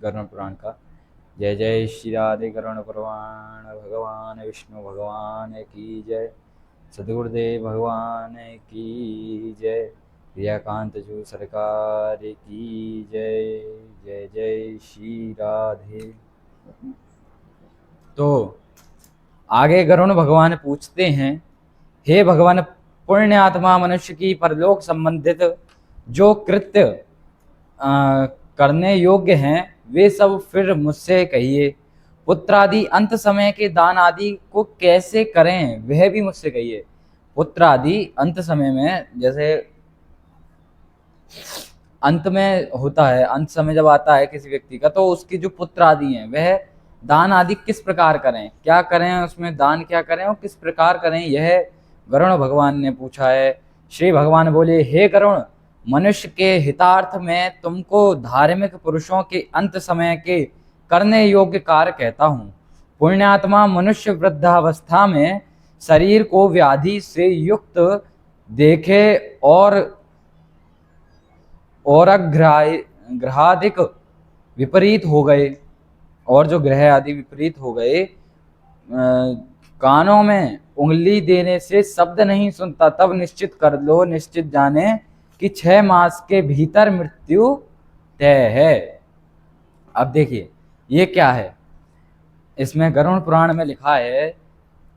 गरुड़ पुराण का। जय जय श्री राधे गरुड़ पुराण भगवान विष्णु भगवान की जय। सदगुरुदेव भगवान की जय। प्रियाकांत जू सरकार की जय। जय जय श्री राधे। तो आगे गरुड़ भगवान पूछते हैं, हे भगवान, पुण्य आत्मा मनुष्य की परलोक संबंधित जो कृत्य करने योग्य हैं वे सब फिर मुझसे कहिए। पुत्र आदि अंत समय के दान आदि को कैसे करें वह भी मुझसे कहिए। पुत्र आदि अंत समय में, जैसे अंत में होता है, अंत समय जब आता है किसी व्यक्ति का, तो उसके जो पुत्र आदि हैं वह दान आदि किस प्रकार करें, क्या करें, उसमें दान क्या करें और किस प्रकार करें, यह गरुड़ भगवान ने पूछा है। श्री भगवान बोले, हे गरुड़, मनुष्य के हितार्थ में तुमको धार्मिक पुरुषों के अंत समय के करने योग्य कार्य कहता हूँ। पुण्यात्मा मनुष्य वृद्धावस्था में शरीर को व्याधि से युक्त देखे और ग्रहादिक विपरीत हो गए, और जो ग्रह आदि विपरीत हो गए, कानों में उंगली देने से शब्द नहीं सुनता, तब निश्चित कर लो, निश्चित जाने कि 6 मास के भीतर मृत्यु तय है। अब देखिए ये क्या है, इसमें गरुड़ पुराण में लिखा है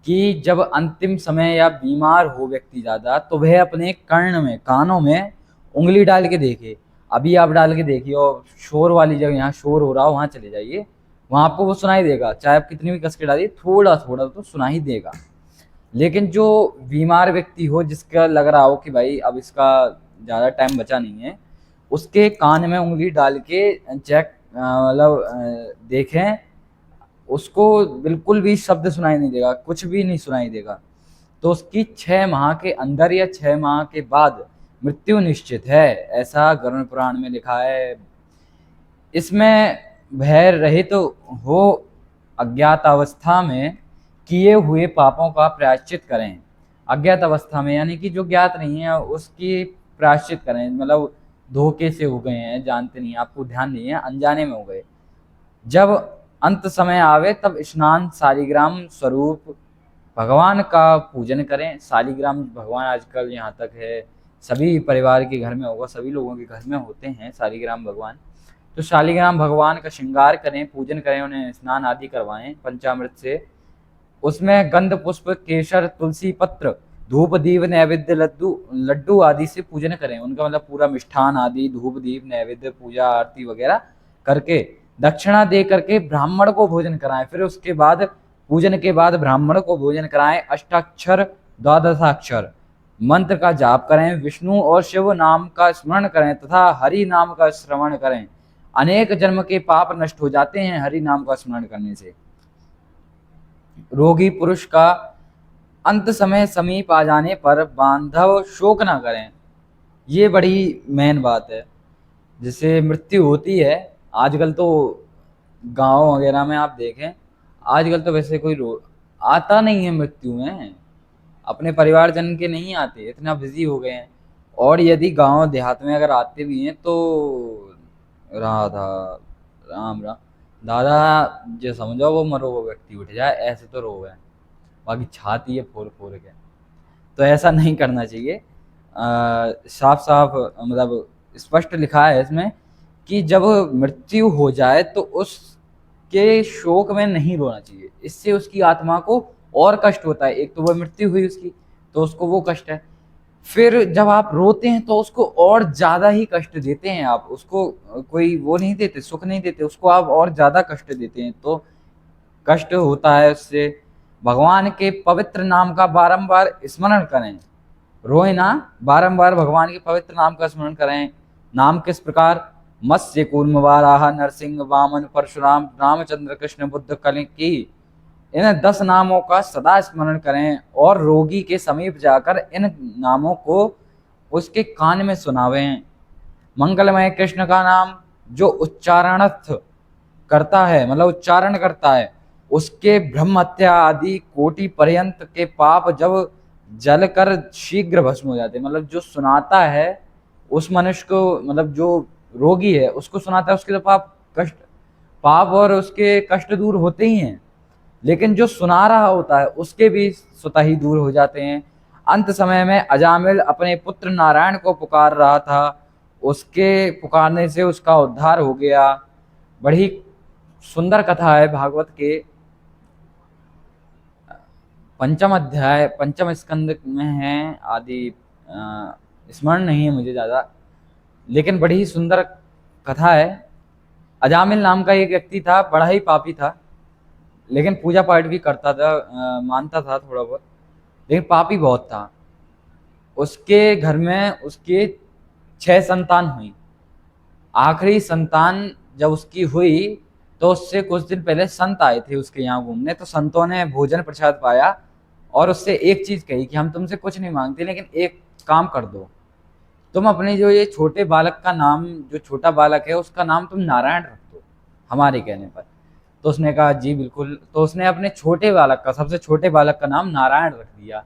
कि जब अंतिम समय या बीमार हो व्यक्ति ज्यादा, तो वह अपने कर्ण में, कानों में उंगली डाल के देखे। अभी आप डाल के देखिए और शोर वाली जगह, यहाँ शोर हो रहा हो वहां चले जाइए, वहां आपको वो सुनाई देगा, चाहे आप कितनी भी कस के डालिए, थोड़ा थोड़ा तो सुना ही देगा। लेकिन जो बीमार व्यक्ति हो, जिसका लग रहा हो कि भाई अब इसका ज्यादा टाइम बचा नहीं है, उसके कान में उंगली डाल के चेक मतलब देखें, उसको बिल्कुल भी शब्द सुनाई नहीं देगा, कुछ भी नहीं सुनाई देगा, तो उसकी 6 माह के अंदर या 6 माह के बाद मृत्यु निश्चित है, ऐसा गरुड़ पुराण में लिखा है। इसमें भय रहित तो हो अज्ञात अवस्था में किए हुए पापों का प्रायश्चित करें। अज्ञात अवस्था में यानी कि जो ज्ञात नहीं है उसकी प्रायश्चित करें, मतलब धोखे से हो गए हैं, जानते नहीं, आपको ध्यान नहीं है, अनजाने में हो गए। जब अंत समय आवे तब स्नान शालिग्राम स्वरूप भगवान का पूजन करें। शालिग्राम भगवान आजकल यहाँ तक है, सभी परिवार के घर में होगा, सभी लोगों के घर में होते हैं शालिग्राम भगवान। तो शालिग्राम भगवान का श्रृंगार करें, पूजन करें, उन्हें स्नान आदि करवाएं पंचामृत से। उसमें गंध पुष्प केसर तुलसी पत्र धूप दीप नैवेद्य लड्डू आदि से पूजन करें, उनका मतलब पूरा मिष्ठान आदि धूप दीप नैवेद्य पूजा आरती वगैरह करके दक्षिणा दे करके ब्राह्मण को भोजन कराएं। फिर उसके बाद पूजन के बाद ब्राह्मण को भोजन कराएं। अष्टाक्षर द्वादशाक्षर मंत्र का जाप करें, विष्णु और शिव नाम का स्मरण करें तथा हरि नाम का श्रवण करें। अनेक जन्म के पाप नष्ट हो जाते हैं हरि नाम का स्मरण करने से। रोगी पुरुष का अंत समय समीप आ जाने पर बांधव शोक ना करें, ये बड़ी मेन बात है। जैसे मृत्यु होती है आजकल, तो गांव वगैरह में आप देखें, आजकल तो वैसे कोई आता नहीं है मृत्यु में, अपने परिवारजन के नहीं आते, इतना बिजी हो गए हैं। और यदि गांव देहात में अगर आते भी हैं तो राधा राम राम दादा जो समझो वो मरो वो व्यक्ति उठ जाए, ऐसे तो रोग है, बाकी छाती है फोड़ फोड़ के, तो ऐसा नहीं करना चाहिए। साफ साफ मतलब स्पष्ट लिखा है इसमें कि जब मृत्यु हो जाए तो उसके शोक में नहीं रोना चाहिए, इससे उसकी आत्मा को और कष्ट होता है। एक तो वह मृत्यु हुई उसकी, तो उसको वो कष्ट है, फिर जब आप रोते हैं तो उसको और ज्यादा ही कष्ट देते हैं आप, उसको कोई वो नहीं देते, सुख नहीं देते, उसको आप और ज्यादा कष्ट देते हैं, तो कष्ट होता है उससे। भगवान के पवित्र नाम का बारंबार स्मरण करें, रोए ना, बारंबार भगवान के पवित्र नाम का स्मरण करें। नाम किस प्रकार, मत्स्य कूर्म वाराह नरसिंह वामन परशुराम रामचंद्र कृष्ण बुद्ध कल्कि, इन 10 नामों का सदा स्मरण करें और रोगी के समीप जाकर इन नामों को उसके कान में सुनावें। मंगलमय कृष्ण का नाम जो उच्चारणस्थ करता है, मतलब उच्चारण करता है, उसके ब्रह्म हत्या आदि कोटि पर्यंत के पाप जब जल कर शीघ्र भस्म हो जाते हैं। मतलब जो सुनाता है उस मनुष्य को, मतलब जो रोगी है उसको सुनाता है, उसके तो पाप कष्ट पाप और उसके कष्ट दूर होते ही हैं, लेकिन जो सुना रहा होता है उसके भी स्वतः ही दूर हो जाते हैं। अंत समय में अजामिल अपने पुत्र नारायण को पुकार रहा था, उसके पुकारने से उसका उद्धार हो गया। बड़ी सुंदर कथा है भागवत के पंचम अध्याय पंचम स्कंद में है। आदि स्मरण नहीं है मुझे ज़्यादा, लेकिन बड़ी ही सुंदर कथा है। अजामिल नाम का एक व्यक्ति था, बड़ा ही पापी था, लेकिन पूजा पाठ भी करता था, मानता था थोड़ा बहुत, लेकिन पापी बहुत था। उसके घर में उसके 6 संतान हुई। आखिरी संतान जब उसकी हुई तो उससे कुछ दिन पहले संत आए थे उसके यहाँ घूमने, तो संतों ने भोजन प्रसाद पाया और उससे एक चीज कही कि हम तुमसे कुछ नहीं मांगते, लेकिन एक काम कर दो, तुम अपने जो ये छोटे बालक का नाम, जो छोटा बालक है उसका नाम तुम नारायण रख दो हमारे कहने पर। तो उसने कहा जी बिल्कुल। तो उसने अपने छोटे बालक का, सबसे छोटे बालक का नाम नारायण रख दिया।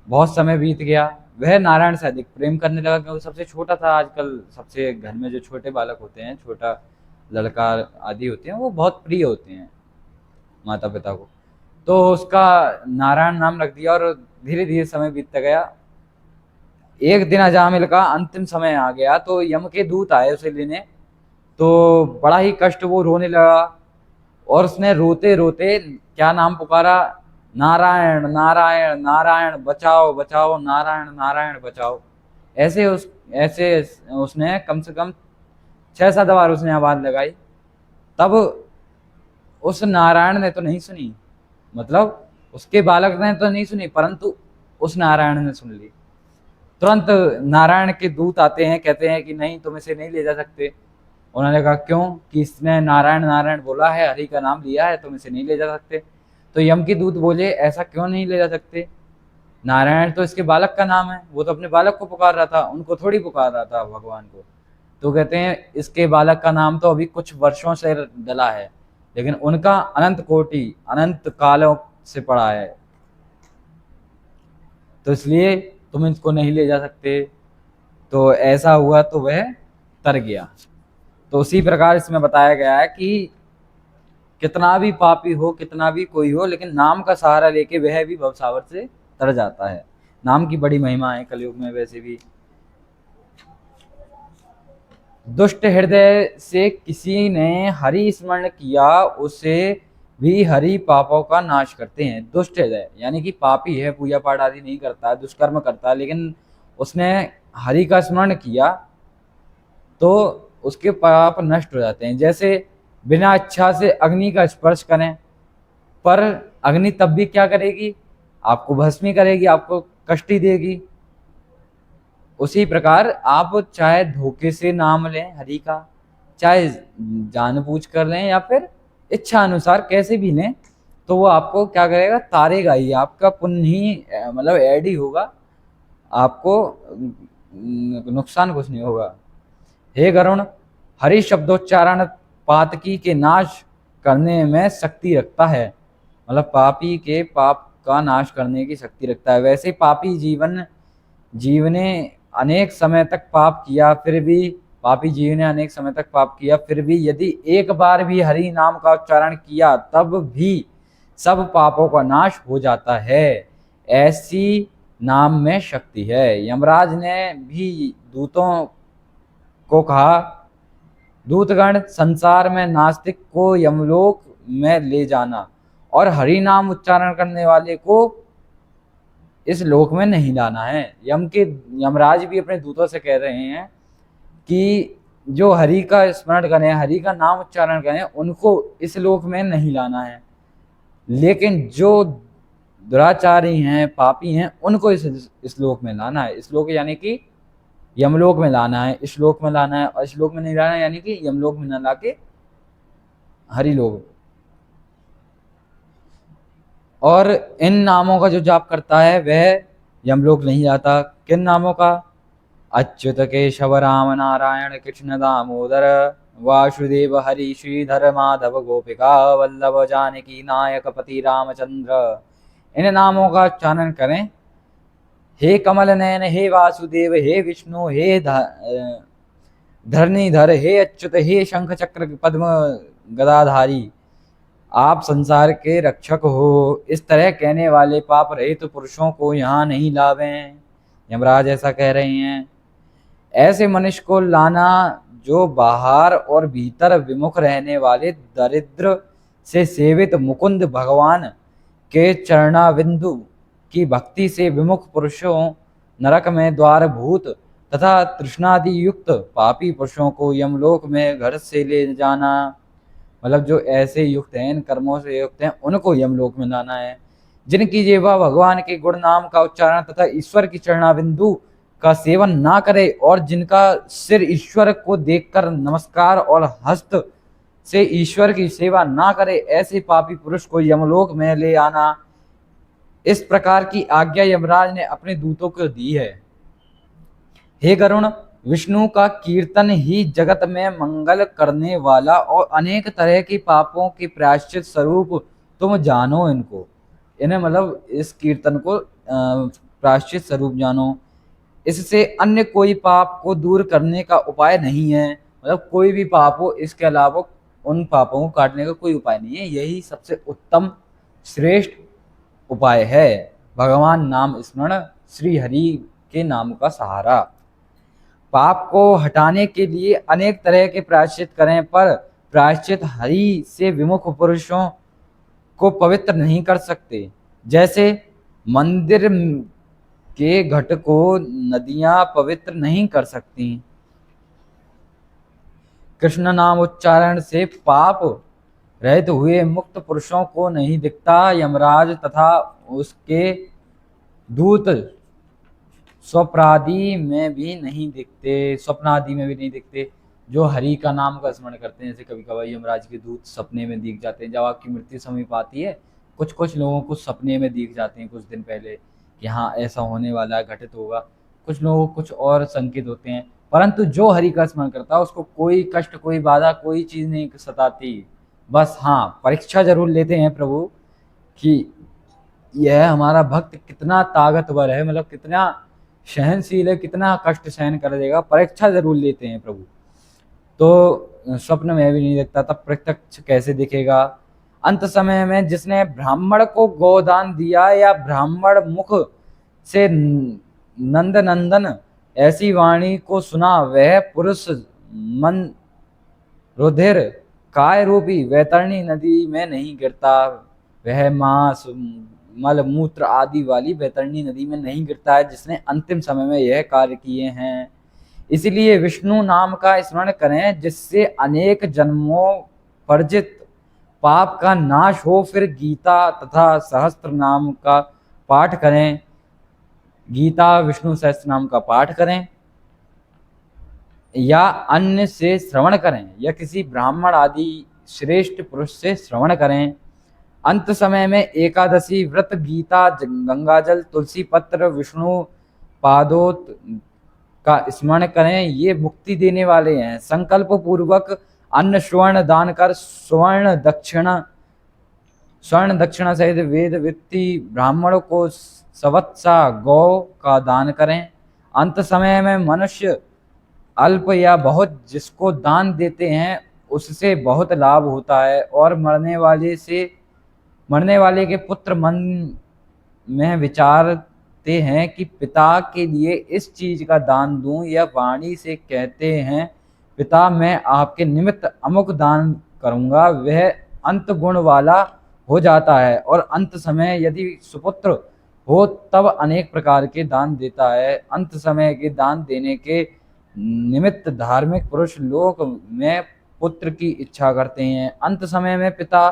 बहुत समय बीत गया, वह नारायण से अधिक प्रेम करने लगा क्योंकि सबसे छोटा था। आजकल सबसे घर में जो छोटे बालक होते हैं, छोटा लड़का आदि होते हैं, वो बहुत प्रिय होते हैं माता पिता को। तो उसका नारायण नाम रख दिया और धीरे धीरे समय बीतता गया। एक दिन अजामिल का अंतिम समय आ गया तो यम के दूत आए उसे लेने। तो बड़ा ही कष्ट, वो रोने लगा और उसने रोते रोते क्या नाम पुकारा, नारायण नारायण नारायण बचाओ बचाओ, नारायण नारायण बचाओ। ऐसे उसने कम से कम 6-7 बार उसने आवाज लगाई। तब उस नारायण ने तो नहीं सुनी, मतलब उसके बालक ने तो नहीं सुनी, परंतु उस नारायण ने सुन ली। तुरंत नारायण के दूत आते हैं, कहते हैं कि नहीं, तुम इसे नहीं ले जा सकते। उन्होंने कहा क्यों? कि इसने नारायण नारायण बोला है, हरि का नाम लिया है, तुम इसे नहीं ले जा सकते। तो यम के दूत बोले ऐसा क्यों नहीं ले जा सकते, नारायण तो इसके बालक का नाम है, वो तो अपने बालक को पुकार रहा था, उनको थोड़ी पुकार रहा था भगवान को। तो कहते हैं इसके बालक का नाम तो अभी कुछ वर्षों से डला है, लेकिन उनका अनंत कोटि अनंत कालों से पड़ा है, तो इसलिए तुम इसको नहीं ले जा सकते। तो ऐसा हुआ तो वह तर गया। तो उसी प्रकार इसमें बताया गया है कि कितना भी पापी हो, कितना भी कोई हो, लेकिन नाम का सहारा लेके वह भी भवसागर से तर जाता है। नाम की बड़ी महिमा है कलयुग में। वैसे भी दुष्ट हृदय से किसी ने हरि स्मरण किया, उसे भी हरि पापों का नाश करते हैं। दुष्ट हृदय यानी कि पापी है, पूजा पाठ आदि नहीं करता है, दुष्कर्म करता है, लेकिन उसने हरि का स्मरण किया तो उसके पाप नष्ट हो जाते हैं। जैसे बिना इच्छा से अग्नि का स्पर्श करें, पर अग्नि तब भी क्या करेगी, आपको भस्मी करेगी, आपको कष्ट ही देगी। उसी प्रकार आप चाहे धोखे से नाम लें हरि का, चाहे जानबूझ कर लें, या फिर इच्छा अनुसार कैसे भी लें, तो वो आपको क्या करेगा, तारेगा ही, आपका पुण्य ही मतलब ऐड ही होगा, आपको नुकसान कुछ नहीं होगा। हे गरुण, हरि शब्दोच्चारण पातकी के नाश करने में शक्ति रखता है, मतलब पापी के पाप का नाश करने की शक्ति रखता है। वैसे पापी जीव ने अनेक समय तक पाप किया, फिर भी पापी जीव ने अनेक समय तक पाप किया, फिर भी यदि एक बार भी हरि नाम का उच्चारण किया तब भी सब पापों का नाश हो जाता है। ऐसी नाम में शक्ति है। यमराज ने भी दूतों को कहा, दूतगण, संसार में नास्तिक को यमलोक में ले जाना और हरि नाम उच्चारण करने वाले को इस लोक में नहीं लाना है। यमराज भी अपने दूतों से कह रहे हैं कि जो हरि का स्मरण करें, हरि का नाम उच्चारण करें, उनको इस लोक में नहीं लाना है, लेकिन जो दुराचारी हैं, पापी हैं, उनको इस लोक में लाना है। इस लोक यानी कि यमलोक में लाना है, इस लोक में लाना है, और इस लोक में नहीं लाना है यानी कि यमलोक में न लाके हरि लोक। और इन नामों का जो जाप करता है वह यमलोक नहीं जाता। किन नामों का? अच्युत केशव राम नारायण कृष्ण दामोदर वासुदेव हरि श्रीधर माधव गोपिका वल्लभ जानकी नायक पति रामचंद्र। इन नामों का उच्चारण करें। हे कमल नयन, हे वासुदेव, हे विष्णु, हे धरणीधर, हे अच्युत, हे शंख चक्र पद्म गदाधारी, आप संसार के रक्षक हो, इस तरह कहने वाले पाप रहित तो पुरुषों को यहाँ नहीं लावें। यमराज ऐसा कह रहे हैं। ऐसे मनुष्य को लाना जो बाहर और भीतर विमुख रहने वाले दरिद्र से सेवित मुकुंद भगवान के चरणाविंदु की भक्ति से विमुख पुरुषों, नरक में द्वारभूत तथा तृष्णादि युक्त पापी पुरुषों को यमलोक में घर से ले जाना। मतलब जो ऐसे युक्त हैं, इन कर्मों से युक्त हैं, उनको यमलोक में लाना है। जिनकी जिह्वा भगवान के गुण नाम का उच्चारण तथा ईश्वर की चरणाबिंदु का सेवन ना करे और जिनका सिर ईश्वर को देखकर नमस्कार और हस्त से ईश्वर की सेवा ना करे, ऐसे पापी पुरुष को यमलोक में ले आना। इस प्रकार की आज्ञा यमराज ने अपने दूतों को दी है। हे गरुण, विष्णु का कीर्तन ही जगत में मंगल करने वाला और अनेक तरह के पापों के प्रायश्चित स्वरूप तुम जानो इनको। इन्हें मतलब इस कीर्तन को प्रायश्चित स्वरूप जानो। इससे अन्य कोई पाप को दूर करने का उपाय नहीं है। मतलब कोई भी पाप हो, इसके अलावा उन पापों को काटने का कोई उपाय नहीं है। यही सबसे उत्तम श्रेष्ठ उपाय है, भगवान नाम स्मरण, श्री हरि के नाम का सहारा। पाप को हटाने के लिए अनेक तरह के प्रायश्चित करें, पर प्रायश्चित हरि से विमुख पुरुषों को पवित्र नहीं कर सकते। जैसे मंदिर के घट को नदियां पवित्र नहीं कर सकती। कृष्ण नाम उच्चारण से पाप रहित हुए मुक्त पुरुषों को नहीं दिखता। यमराज तथा उसके दूत स्वप्नादि में भी नहीं दिखते। जो हरि का नाम का स्मरण करते हैं, जैसे कभी कभार यमराज के दूत सपने में दिख जाते हैं। जब आपकी मृत्यु समीप आती है, कुछ लोगों को सपने में दिख जाते हैं कुछ दिन पहले कि हाँ ऐसा होने वाला है, घटित होगा। कुछ लोगों को कुछ और संकेत होते हैं, परंतु जो हरि का स्मरण करता है उसको कोई कष्ट, कोई बाधा, कोई चीज नहीं सताती। बस हाँ, परीक्षा जरूर लेते हैं प्रभु कि यह हमारा भक्त कितना ताकतवर है, मतलब कितना सहनशील है, कितना कष्ट सहन कर देगा। परीक्षा जरूर लेते हैं प्रभु। तो स्वप्न में भी नहीं दिखता, तब प्रत्यक्ष कैसे दिखेगा। अंत समय में जिसने ब्राह्मण को गोदान दिया या ब्राह्मण मुख से नंद नंदन ऐसी वाणी को सुना, वह पुरुष मन रुधिर काय रूपी वैतरणी नदी में नहीं गिरता। वह मांस मल मूत्र आदि वाली वैतरणी नदी में नहीं गिरता है, जिसने अंतिम समय में यह कार्य किए हैं। इसलिए विष्णु नाम का स्मरण करें, जिससे अनेक जन्मों पर्जित पाप का नाश हो। फिर गीता तथा सहस्त्र नाम का पाठ करें। गीता विष्णु सहस्त्र नाम का पाठ करें या अन्य से श्रवण करें या किसी ब्राह्मण आदि श्रेष्ठ पुरुष से श्रवण करें। अंत समय में एकादशी व्रत, गीता, गंगाजल, तुलसी पत्र, विष्णु पादोत का स्मरण करें, ये मुक्ति देने वाले हैं। संकल्प पूर्वक अन्न स्वर्ण दान कर स्वर्ण दक्षिणा सहित वेद वित्ती ब्राह्मणों को सवत्सा गौ का दान करें। अंत समय में मनुष्य अल्प या बहुत जिसको दान देते हैं उससे बहुत लाभ होता है, और मरने वाले के पुत्र मन में विचारते हैं कि पिता के लिए इस चीज का दान दूं, या वाणी से कहते हैं पिता मैं आपके निमित्त अमुक दान करूंगा। वह अंत गुण वाला हो जाता है और अंत समय यदि सुपुत्र हो तब अनेक प्रकार के दान देता है। अंत समय के दान देने के निमित्त धार्मिक पुरुष लोक में पुत्र की इच्छा करते हैं। अंत समय में पिता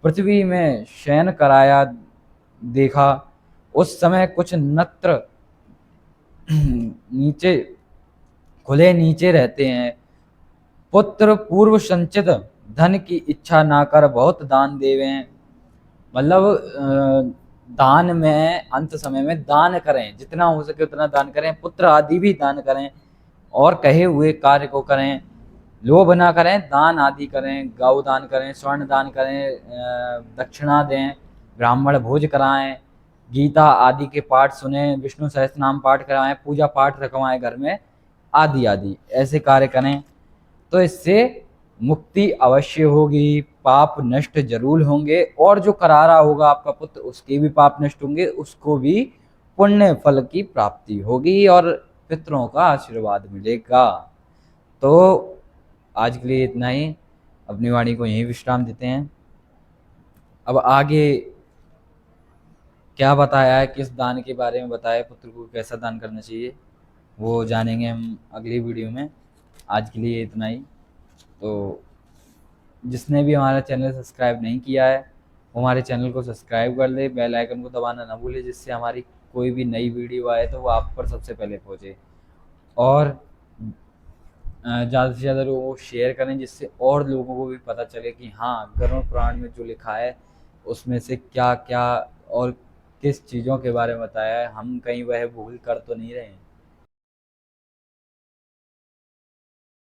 पृथ्वी में शयन कराया देखा, उस समय कुछ नत्र नीचे खुले नीचे रहते हैं। पुत्र पूर्व संचित धन की इच्छा ना कर बहुत दान देवें। मतलब दान में अंत समय में दान करें, जितना हो सके उतना दान करें, पुत्र आदि भी दान करें और कहे हुए कार्य को करें। लोभ ना करें, दान आदि करें, गौ दान करें, स्वर्ण दान करें, दक्षिणा दें, ब्राह्मण भोज कराएं, गीता आदि के पाठ सुने, विष्णु सहस्त्र नाम पाठ कराएं, पूजा पाठ रखवाएं घर में, आदि आदि ऐसे कार्य करें। तो इससे मुक्ति अवश्य होगी, पाप नष्ट जरूर होंगे, और जो करारा होगा आपका पुत्र उसके भी पाप नष्ट होंगे, उसको भी पुण्य फल की प्राप्ति होगी और पितरों का आशीर्वाद मिलेगा। तो आज के लिए इतना ही, अपनी वाणी को यहीं विश्राम देते हैं। अब आगे क्या बताया है, किस दान के बारे में बताया, पुत्र को कैसा दान करना चाहिए, वो जानेंगे हम अगली वीडियो में। आज के लिए इतना ही। तो जिसने भी हमारा चैनल सब्सक्राइब नहीं किया है वो हमारे चैनल को सब्सक्राइब कर ले, बेल आइकन को दबाना ना भूले, जिससे हमारी कोई भी नई वीडियो आए तो वो आप पर सबसे पहले पहुँचे। और ज़्यादा से ज़्यादा लोगों को शेयर करें, जिससे और लोगों को भी पता चले कि हाँ, गरुड़ पुराण में जो लिखा है उसमें से क्या क्या और किस चीज़ों के बारे में बताया है, हम कहीं वह भूल कर तो नहीं रहे हैं।